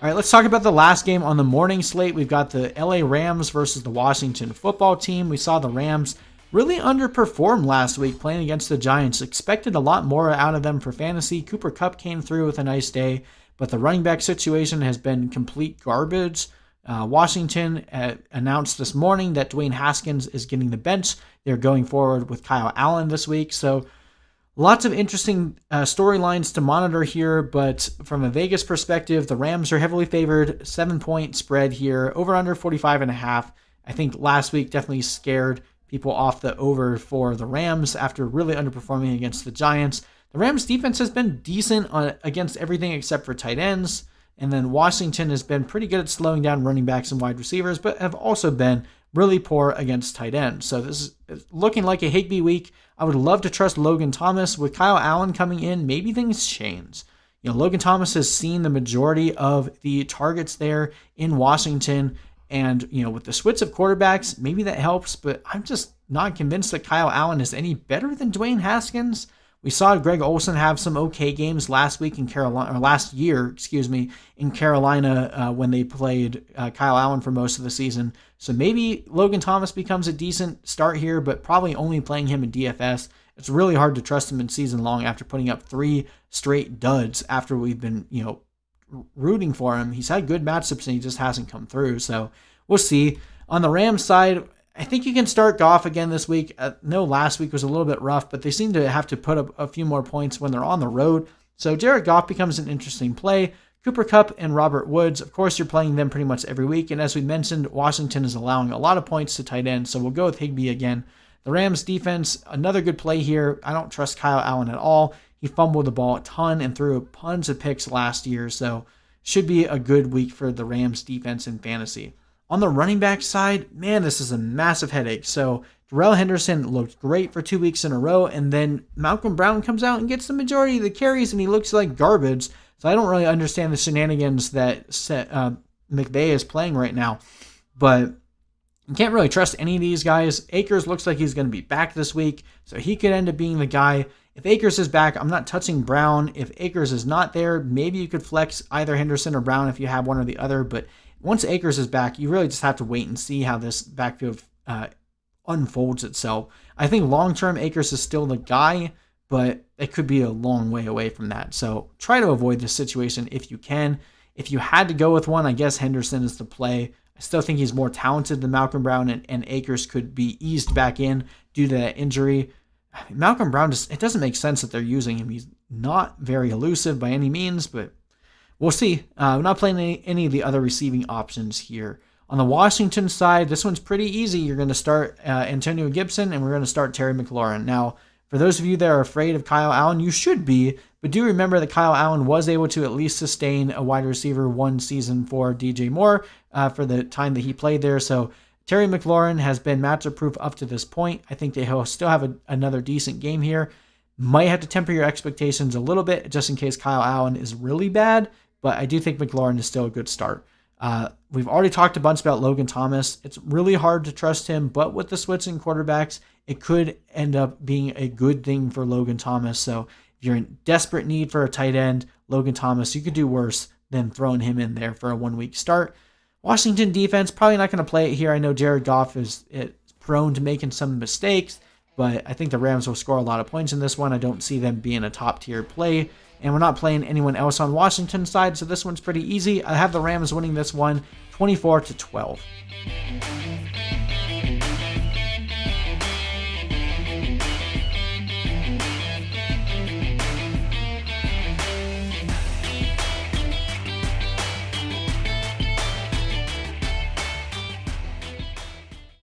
All right, let's talk about the last game on the morning slate. We've got the LA Rams versus the Washington football team. We saw the Rams really underperform last week playing against the Giants. Expected a lot more out of them for fantasy. Cooper Kupp came through with a nice day, but the running back situation has been complete garbage. Washington announced this morning that Dwayne Haskins is getting the bench. They're going forward with Kyle Allen this week. So lots of interesting storylines to monitor here, but from a Vegas perspective, the Rams are heavily favored, 7-point spread here, over under 45.5. I think last week definitely scared people off the over for the Rams after really underperforming against the Giants. The Rams defense has been decent against everything except for tight ends, and then Washington has been pretty good at slowing down running backs and wide receivers, but have also been really poor against tight ends. So this is looking like a Higbee week. I would love to trust Logan Thomas. With Kyle Allen coming in, maybe things change. Logan Thomas has seen the majority of the targets there in Washington. And, with the switch of quarterbacks, maybe that helps. But I'm just not convinced that Kyle Allen is any better than Dwayne Haskins. We saw Greg Olsen have some okay games last year, in Carolina when they played Kyle Allen for most of the season. So maybe Logan Thomas becomes a decent start here, but probably only playing him in DFS. It's really hard to trust him in season long after putting up 3 straight duds after we've been, rooting for him. He's had good matchups and he just hasn't come through. So we'll see. On the Rams side, I think you can start Goff again this week. No, last week was a little bit rough, but they seem to have to put up a few more points when they're on the road. So Jared Goff becomes an interesting play. Cooper Kupp and Robert Woods, of course, you're playing them pretty much every week. And as we mentioned, Washington is allowing a lot of points to tight ends, so we'll go with Higbee again. The Rams defense, another good play here. I don't trust Kyle Allen at all. He fumbled the ball a ton and threw tons of picks last year, so should be a good week for the Rams defense in fantasy. On the running back side, man, this is a massive headache. So Darrell Henderson looked great for 2 weeks in a row, and then Malcolm Brown comes out and gets the majority of the carries, and he looks like garbage. So I don't really understand the shenanigans that McVay is playing right now. But you can't really trust any of these guys. Akers looks like he's going to be back this week, so he could end up being the guy. If Akers is back, I'm not touching Brown. If Akers is not there, maybe you could flex either Henderson or Brown if you have one or the other. But once Akers is back, you really just have to wait and see how this backfield unfolds itself. I think long-term Akers is still the guy, but it could be a long way away from that. So try to avoid this situation if you can. If you had to go with one, I guess Henderson is the play. I still think he's more talented than Malcolm Brown, and Akers could be eased back in due to that injury. Malcolm Brown, it doesn't make sense that they're using him. He's not very elusive by any means, but we'll see. I'm not playing any of the other receiving options here. On the Washington side, this one's pretty easy. You're going to start Antonio Gibson, and we're going to start Terry McLaurin. Now, for those of you that are afraid of Kyle Allen, you should be, but do remember that Kyle Allen was able to at least sustain a wide receiver one season for DJ Moore for the time that he played there. So Terry McLaurin has been matchup proof up to this point. I think he'll still have another decent game here. Might have to temper your expectations a little bit just in case Kyle Allen is really bad, but I do think McLaurin is still a good start. We've already talked a bunch about Logan Thomas. It's really hard to trust him, but with the switching quarterbacks, it could end up being a good thing for Logan Thomas. So if you're in desperate need for a tight end, Logan Thomas, you could do worse than throwing him in there for a 1 week start. Washington defense, probably not going to play it here. I know Jared Goff is prone to making some mistakes, but I think the Rams will score a lot of points in this one. I don't see them being a top tier play, and we're not playing anyone else on Washington's side, so this one's pretty easy. I have the Rams winning this one 24-12.